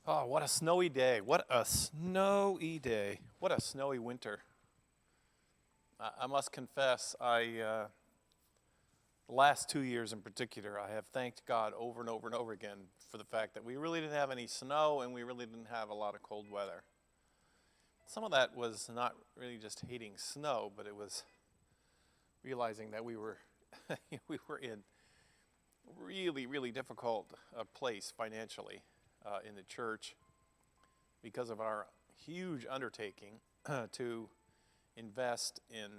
Oh, what a snowy day. What a snowy day. What a snowy winter. I must confess, the last 2 years in particular, I have thanked God over and over and over again for the fact that we really didn't have any snow and we really didn't have a lot of cold weather. Some of that was not really just hating snow, but it was realizing that we were we were in really, really difficult place financially in the church because of our huge undertaking to invest in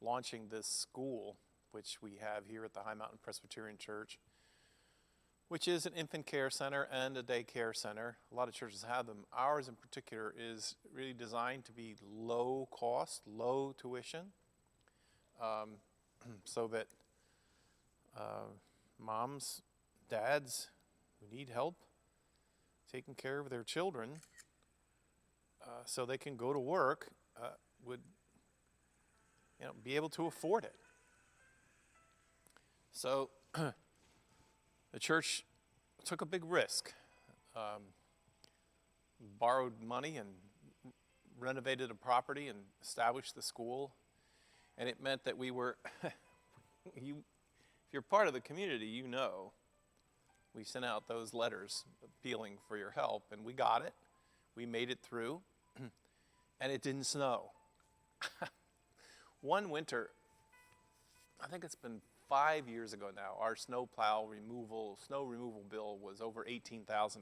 launching this school, which we have here at the High Mountain Presbyterian Church, which is an infant care center and a daycare center. A lot of churches have them. Ours in particular is really designed to be low cost, low tuition, so that moms, dads who need help taking care of their children so they can go to work would be able to afford it. So the church took a big risk, borrowed money and renovated a property and established the school. And it meant that we were, if you're part of the community, you know, we sent out those letters appealing for your help, and we got it. We made it through, and it didn't snow. One winter, I think it's been 5 years ago now, our snow removal bill was over $18,000.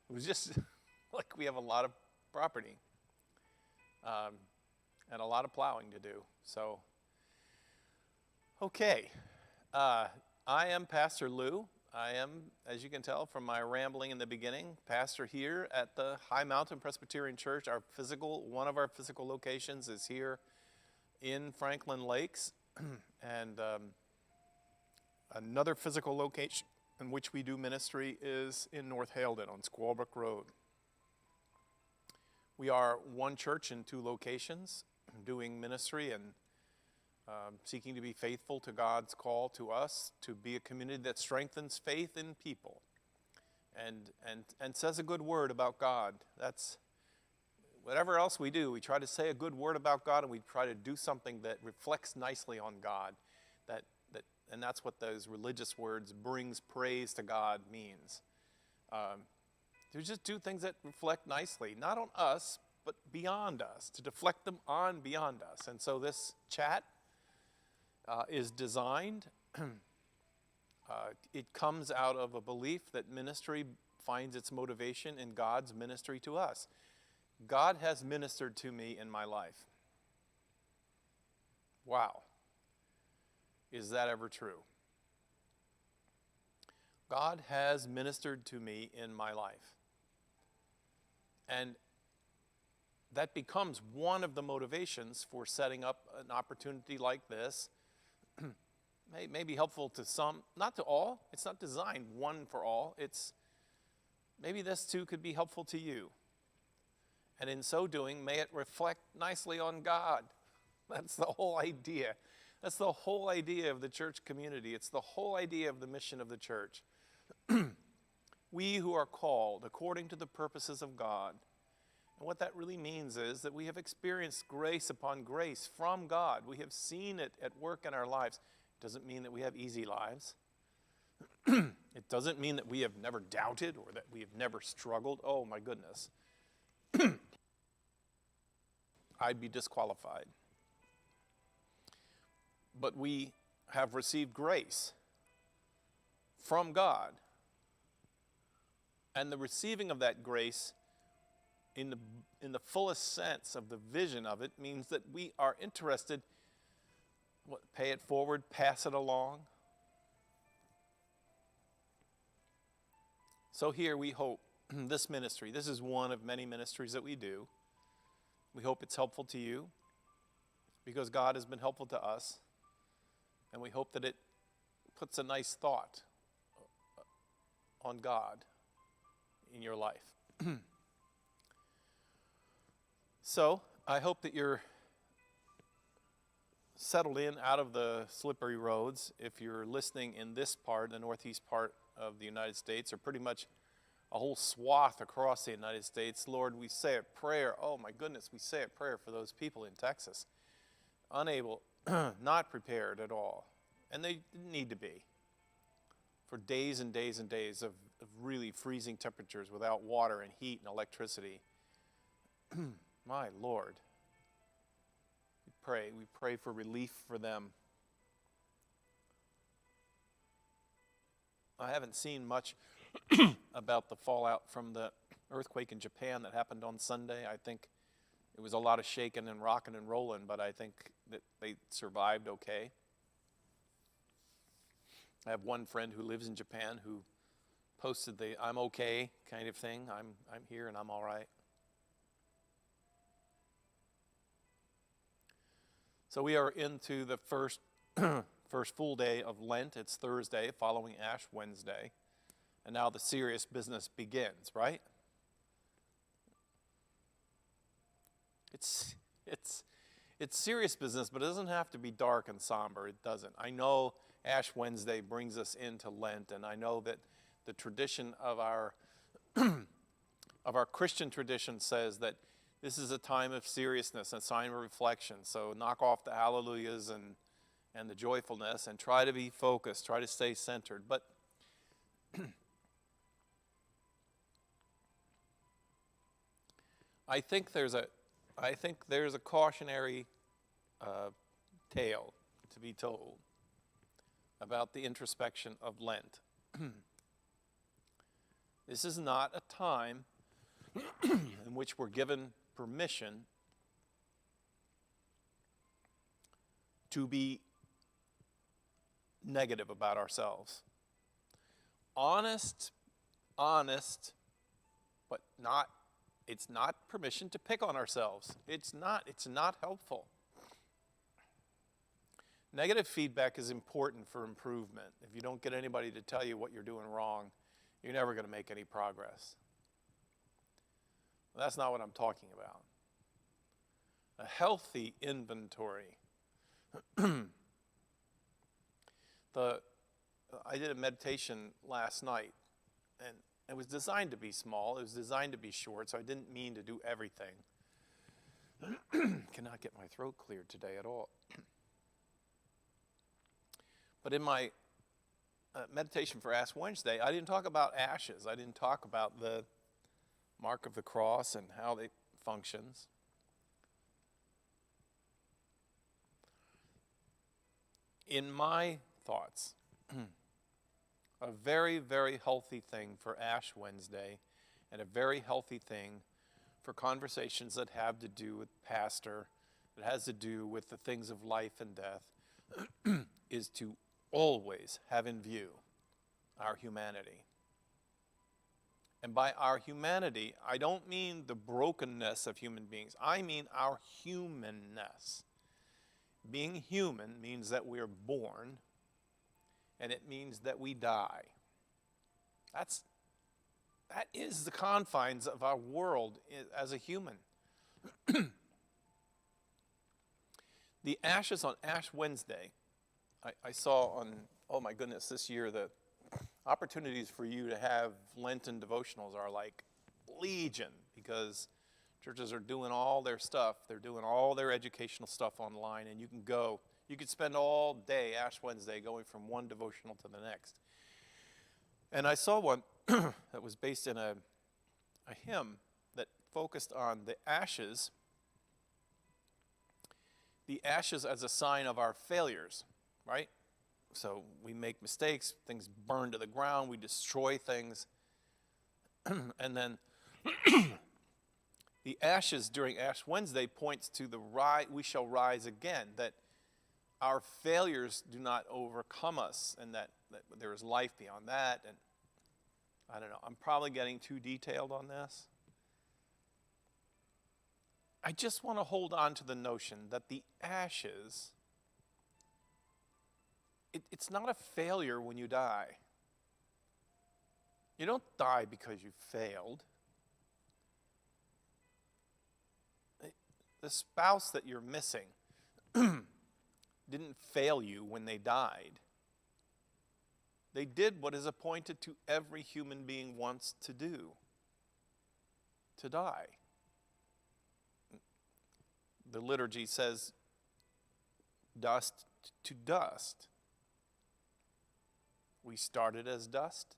It was just like we have a lot of property and a lot of plowing to do. So, okay. I am Pastor Lou. I am, as you can tell from my rambling in the beginning, pastor here at the High Mountain Presbyterian Church. One of our physical locations is here in Franklin Lakes, and another physical location in which we do ministry is in North Haledon on Squallbrook Road. We are one church in two locations doing ministry and seeking to be faithful to God's call to us to be a community that strengthens faith in people and says a good word about God. That's whatever else we do, we try to say a good word about God, and we try to do something that reflects nicely on God. And that's what those religious words, brings praise to God, means. To just do things that reflect nicely, not on us, but beyond us, to deflect them on beyond us. And so this chat is designed, it comes out of a belief that ministry finds its motivation in God's ministry to us. God has ministered to me in my life. Wow. Is that ever true? God has ministered to me in my life. And that becomes one of the motivations for setting up an opportunity like this. May be helpful to some, not to all. It's not designed one for all. It's maybe this too could be helpful to you. And in so doing, may it reflect nicely on God. That's the whole idea. That's the whole idea of the church community. It's the whole idea of the mission of the church. We who are called according to the purposes of God. And what that really means is that we have experienced grace upon grace from God. We have seen it at work in our lives. It doesn't mean that we have easy lives. It doesn't mean that we have never doubted or that we have never struggled. Oh my goodness. I'd be disqualified. But we have received grace from God. And the receiving of that grace in the fullest sense of the vision of it means that we are interested, pay it forward, pass it along. So here we hope this ministry, this is one of many ministries that we do. We hope it's helpful to you because God has been helpful to us. And we hope that it puts a nice thought on God in your life. So I hope that you're settled in out of the slippery roads. If you're listening in this part, the northeast part of the United States, or pretty much a whole swath across the United States. Lord, we say a prayer. Oh my goodness, we say a prayer for those people in Texas. Unable, not prepared at all. And they didn't need to be. For days and days and days of really freezing temperatures without water and heat and electricity. My Lord. We pray for relief for them. I haven't seen much about the fallout from the earthquake in Japan that happened on Sunday. I think it was a lot of shaking and rocking and rolling, but I think that they survived okay. I have one friend who lives in Japan who posted the "I'm okay" kind of thing. I'm here and I'm all right. So we are into the first full day of Lent. It's Thursday, following Ash Wednesday. And now the serious business begins, right? It's serious business, but it doesn't have to be dark and somber. It doesn't. I know Ash Wednesday brings us into Lent, and I know that the tradition of our Christian tradition says that this is a time of seriousness, a time of reflection. So knock off the hallelujahs and the joyfulness and try to be focused, try to stay centered. But I think there's a cautionary tale to be told about the introspection of Lent. This is not a time in which we're given permission to be negative about ourselves. Honest, but it's not permission to pick on ourselves. It's not helpful. Negative feedback is important for improvement. If you don't get anybody to tell you what you're doing wrong, you're never going to make any progress. That's not what I'm talking about. A healthy inventory. I did a meditation last night, and it was designed to be small. It was designed to be short, so I didn't mean to do everything. Cannot get my throat cleared today at all. But in my meditation for Ash Wednesday, I didn't talk about ashes. I didn't talk about the mark of the cross and how it functions. In my thoughts, a very, very healthy thing for Ash Wednesday and a very healthy thing for conversations that have to do with pastor, that has to do with the things of life and death, is to always have in view our humanity. And by our humanity, I don't mean the brokenness of human beings. I mean our humanness. Being human means that we are born, and it means that we die. That is the confines of our world as a human. The ashes on Ash Wednesday, I saw on, oh my goodness, this year the opportunities for you to have Lenten devotionals are like legion, because churches are doing all their stuff. They're doing all their educational stuff online, and you can go. You could spend all day, Ash Wednesday, going from one devotional to the next. And I saw one that was based in a hymn that focused on the ashes as a sign of our failures, right? So we make mistakes, things burn to the ground, we destroy things, and then the ashes during Ash Wednesday points to we shall rise again, that our failures do not overcome us, and that there is life beyond that. And I don't know, I'm probably getting too detailed on this. I just want to hold on to the notion that the ashes, it's not a failure when you die. You don't die because you failed. The spouse that you're missing didn't fail you when they died. They did what is appointed to every human being once to do, to die. The liturgy says, dust to dust. We started as dust.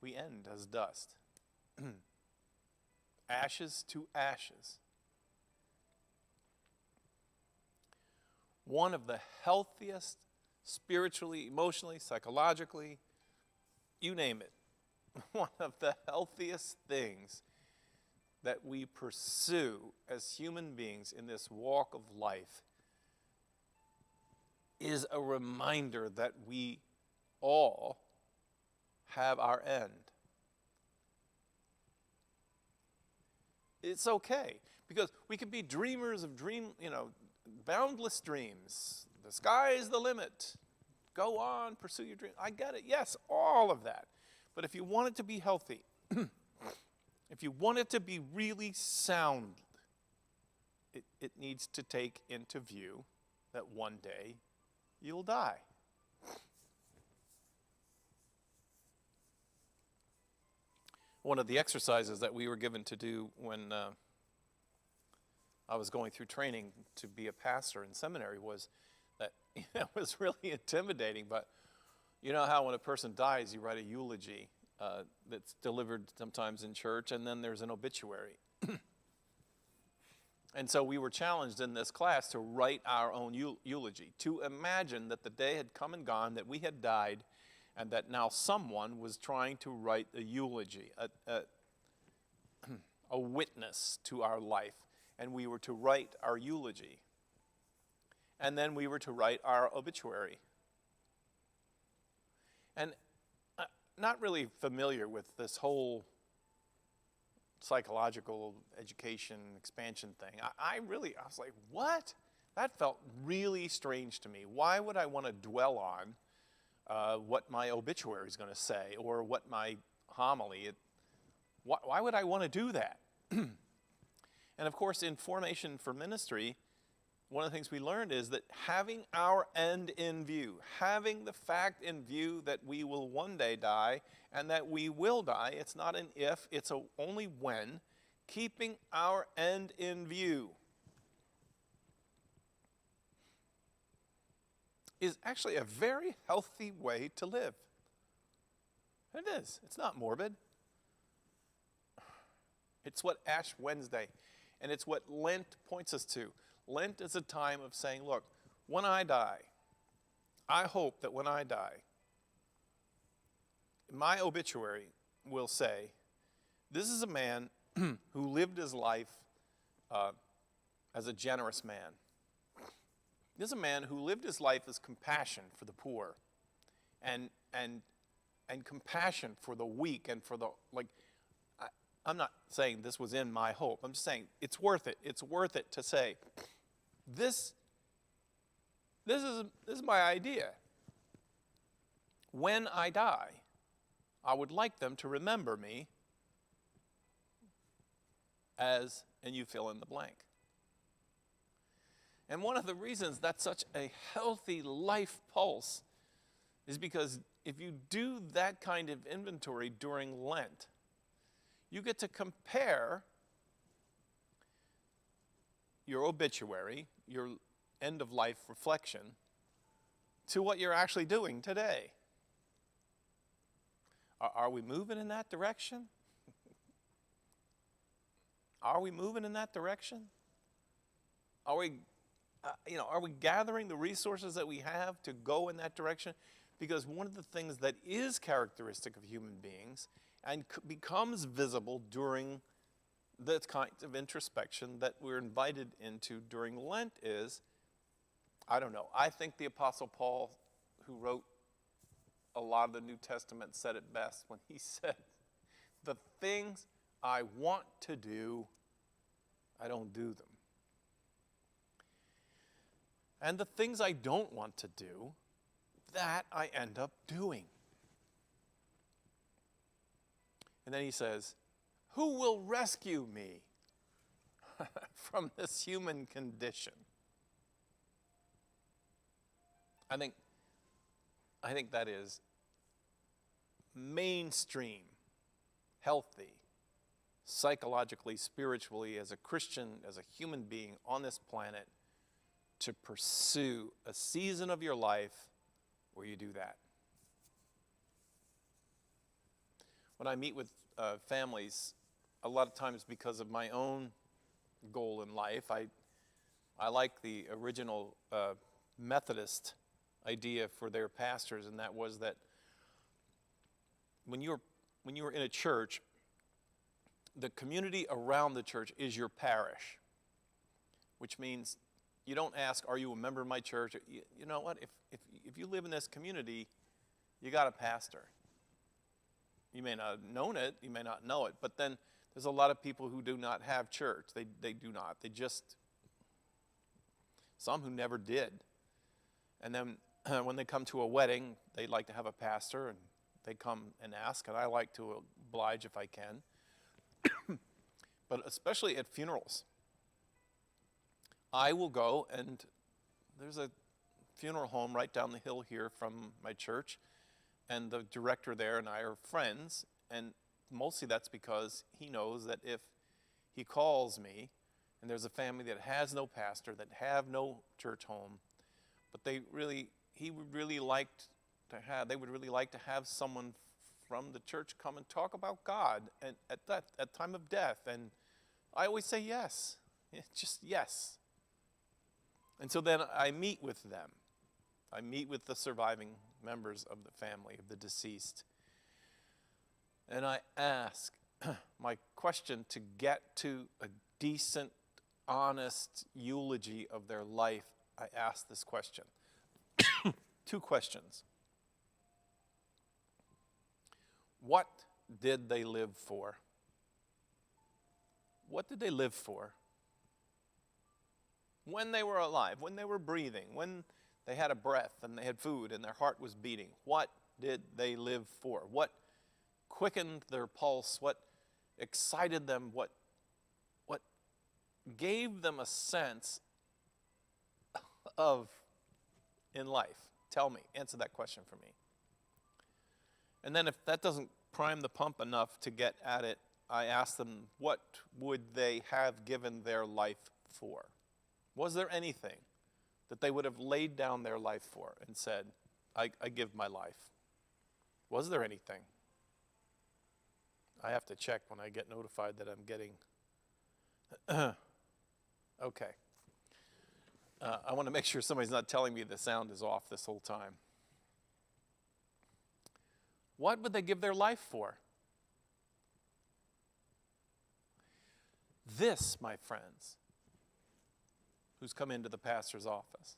We end as dust. Ashes to ashes. One of the healthiest, spiritually, emotionally, psychologically, you name it, one of the healthiest things that we pursue as human beings in this walk of life is a reminder that we all have our end. It's okay, because we can be dreamers of boundless dreams. The sky is the limit. Go on, pursue your dream. I get it. Yes, all of that. But if you want it to be healthy, if you want it to be really sound, it needs to take into view that one day you'll die. One of the exercises that we were given to do when I was going through training to be a pastor in seminary was that it was really intimidating, but you know how when a person dies, you write a eulogy that's delivered sometimes in church, and then there's an obituary. And so we were challenged in this class to write our own eulogy, to imagine that the day had come and gone, that we had died, and that now someone was trying to write a eulogy, a witness to our life. And we were to write our eulogy. And then we were to write our obituary. And not really familiar with this whole psychological education expansion thing. I was like, what? That felt really strange to me. Why would I want to dwell on what my obituary is going to say or what my homily? Why would I want to do that? And of course, in formation for ministry, one of the things we learned is that having our end in view, having the fact in view that we will one day die and that we will die, it's not an if, it's only when, keeping our end in view is actually a very healthy way to live. It is. It's not morbid. It's what Ash Wednesday, and it's what Lent points us to. Lent is a time of saying, look, when I die, I hope that when I die, my obituary will say, this is a man who lived his life as a generous man. This is a man who lived his life as compassion for the poor and compassion for the weak and for the, I'm not saying this was in my hope. I'm just saying it's worth it. It's worth it to say, this is my idea. When I die, I would like them to remember me as, and you fill in the blank. And one of the reasons that's such a healthy life pulse is because if you do that kind of inventory during Lent, you get to compare your obituary, your end-of-life reflection, to what you're actually doing today. Are we moving in that direction? Are we moving in that direction? Are we gathering the resources that we have to go in that direction? Because one of the things that is characteristic of human beings and becomes visible during the kinds of introspection that we're invited into during Lent is, I think the Apostle Paul, who wrote a lot of the New Testament, said it best when he said, the things I want to do, I don't do them. And the things I don't want to do, that I end up doing. And then he says, who will rescue me from this human condition? I think I think that is mainstream, healthy, psychologically, spiritually, as a Christian, as a human being on this planet, to pursue a season of your life where you do that. When I meet with families, a lot of times because of my own goal in life, I like the original Methodist idea for their pastors, and that was that when you were in a church, the community around the church is your parish, which means you don't ask, are you a member of my church? You know what, if you live in this community, you got a pastor. You may not have known it, you may not know it, but then there's a lot of people who do not have church. They do not. They just, some who never did. And then when they come to a wedding, they like to have a pastor, and they come and ask, and I like to oblige if I can. But especially at funerals, I will go, and there's a funeral home right down the hill here from my church, and the director there and I are friends, and mostly that's because he knows that if he calls me, and there's a family that has no pastor, that have no church home, but they would really like to have someone from the church come and talk about God and at time of death. And I always say yes, just yes. And so then I meet with them. I meet with the surviving members of the family of the deceased. And I ask my question to get to a decent, honest eulogy of their life. I ask this question. 2 questions. What did they live for? What did they live for? When they were alive, when they were breathing, when they had a breath and they had food and their heart was beating, what did they live for? What quickened their pulse? What excited them? What gave them a sense of in life? Tell me, answer that question for me. And then if that doesn't prime the pump enough to get at it, I ask them, what would they have given their life for? Was there anything that they would have laid down their life for and said, I give my life? Was there anything? I have to check when I get notified that I'm getting... Okay. I want to make sure somebody's not telling me the sound is off this whole time. What would they give their life for? This, my friends, who's come into the pastor's office,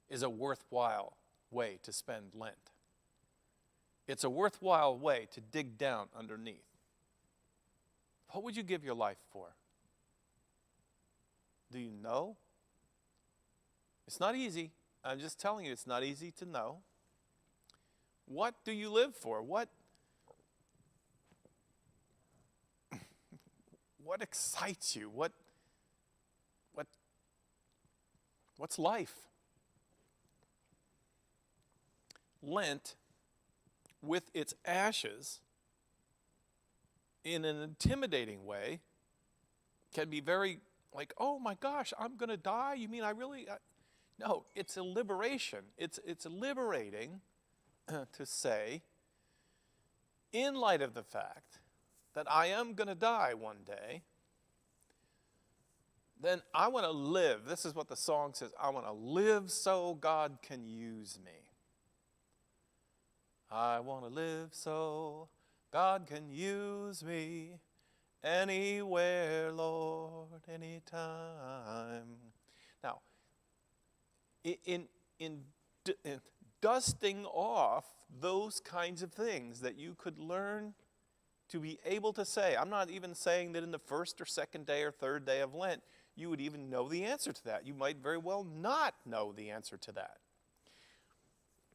is a worthwhile way to spend Lent. It's a worthwhile way to dig down underneath. What would you give your life for? Do you know? It's not easy. I'm just telling you, it's not easy to know. What do you live for? What excites you? What's life? Lent, with its ashes, in an intimidating way, can be very like, oh my gosh, I'm going to die? You mean I really... No, it's a liberation. It's liberating to say, in light of the fact that I am going to die one day, then I want to live. This is what the song says. I want to live so God can use me. I want to live so God can use me anywhere, Lord, anytime. Now, in dusting off those kinds of things that you could learn to be able to say, I'm not even saying that in the first or second day or third day of Lent, you would even know the answer to that. You might very well not know the answer to that.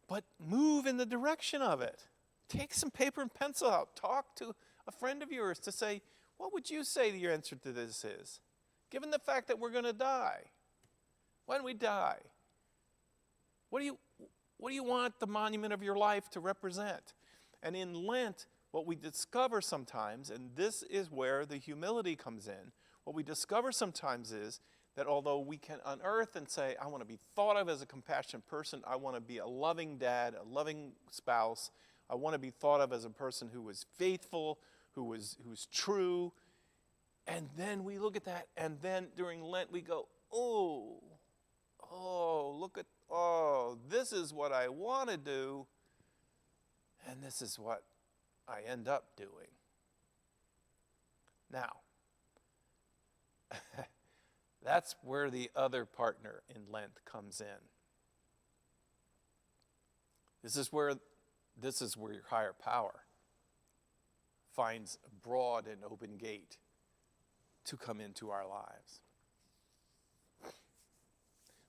But move in the direction of it. Take some paper and pencil out. Talk to a friend of yours to say, what would you say your answer to this is? Given the fact that we're going to die. When we die, What do you want the monument of your life to represent? And in Lent, what we discover sometimes, and this is where the humility comes in, what we discover sometimes is that although we can unearth and say, I want to be thought of as a compassionate person, I want to be a loving dad, a loving spouse, I want to be thought of as a person who was faithful, who's true. And then we look at that, and then during Lent we go, oh, this is what I want to do, and this is what I end up doing. Now, that's where the other partner in Lent comes in. This is where your higher power finds a broad and open gate to come into our lives.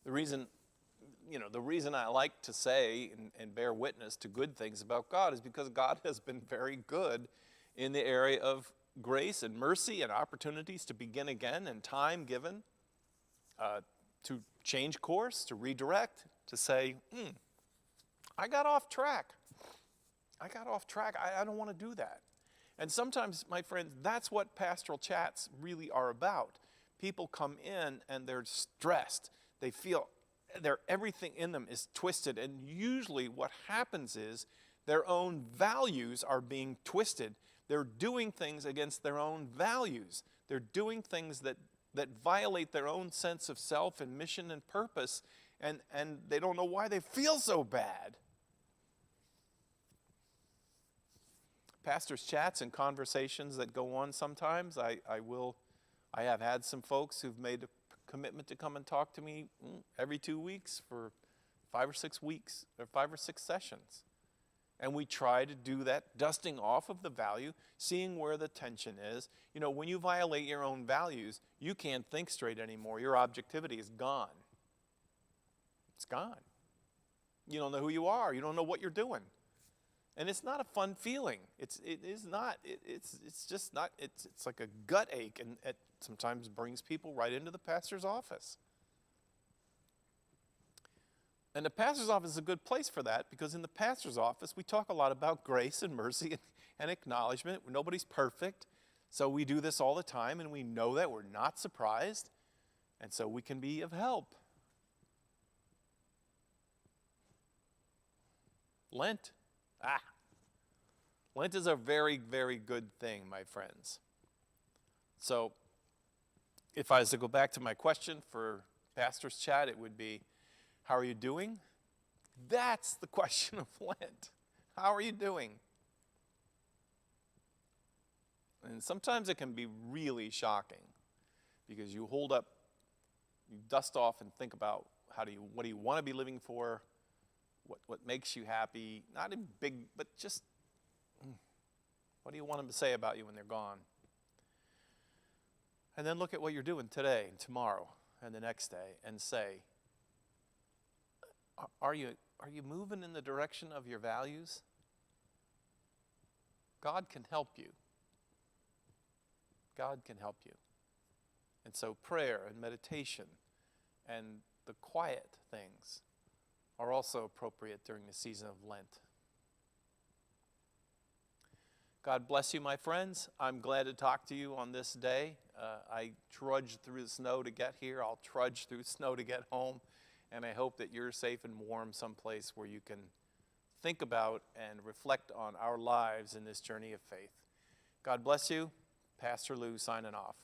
The reason I like to say and bear witness to good things about God is because God has been very good in the area of grace and mercy and opportunities to begin again and time given to change course, to redirect, to say, I got off track. I don't want to do that. And sometimes, my friends, that's what pastoral chats really are about. People come in and they're stressed. They feel everything in them is twisted. And usually what happens is their own values are being twisted. They're doing things against their own values. They're doing things that violate their own sense of self and mission and purpose. And they don't know why they feel so bad. Pastors' chats and conversations that go on sometimes, I have had some folks who've made a commitment to come and talk to me every 2 weeks for 5 or 6 weeks, or 5 or 6 sessions. And we try to do that, dusting off of the value, seeing where the tension is. You know, when you violate your own values, you can't think straight anymore. Your objectivity is gone. It's gone. You don't know who you are. You don't know what you're doing. And it's not a fun feeling. It's just not. It's like a gut ache, and it sometimes brings people right into the pastor's office. And the pastor's office is a good place for that, because in the pastor's office we talk a lot about grace and mercy and acknowledgement. Nobody's perfect, so we do this all the time, and we know that. We're not surprised, and so we can be of help. Lent. Lent is a very, very good thing, my friends. So, if I was to go back to my question for pastor's chat, it would be, how are you doing? That's the question of Lent. How are you doing? And sometimes it can be really shocking, because you dust off and think about what do you want to be living for? What makes you happy? Not in big, but just what do you want them to say about you when they're gone? And then look at what you're doing today and tomorrow and the next day and say, are you moving in the direction of your values? God can help you. God can help you. And so prayer and meditation and the quiet things are also appropriate during the season of Lent. God bless you, my friends. I'm glad to talk to you on this day. I trudged through the snow to get here. I'll trudge through snow to get home. And I hope that you're safe and warm someplace where you can think about and reflect on our lives in this journey of faith. God bless you. Pastor Lou signing off.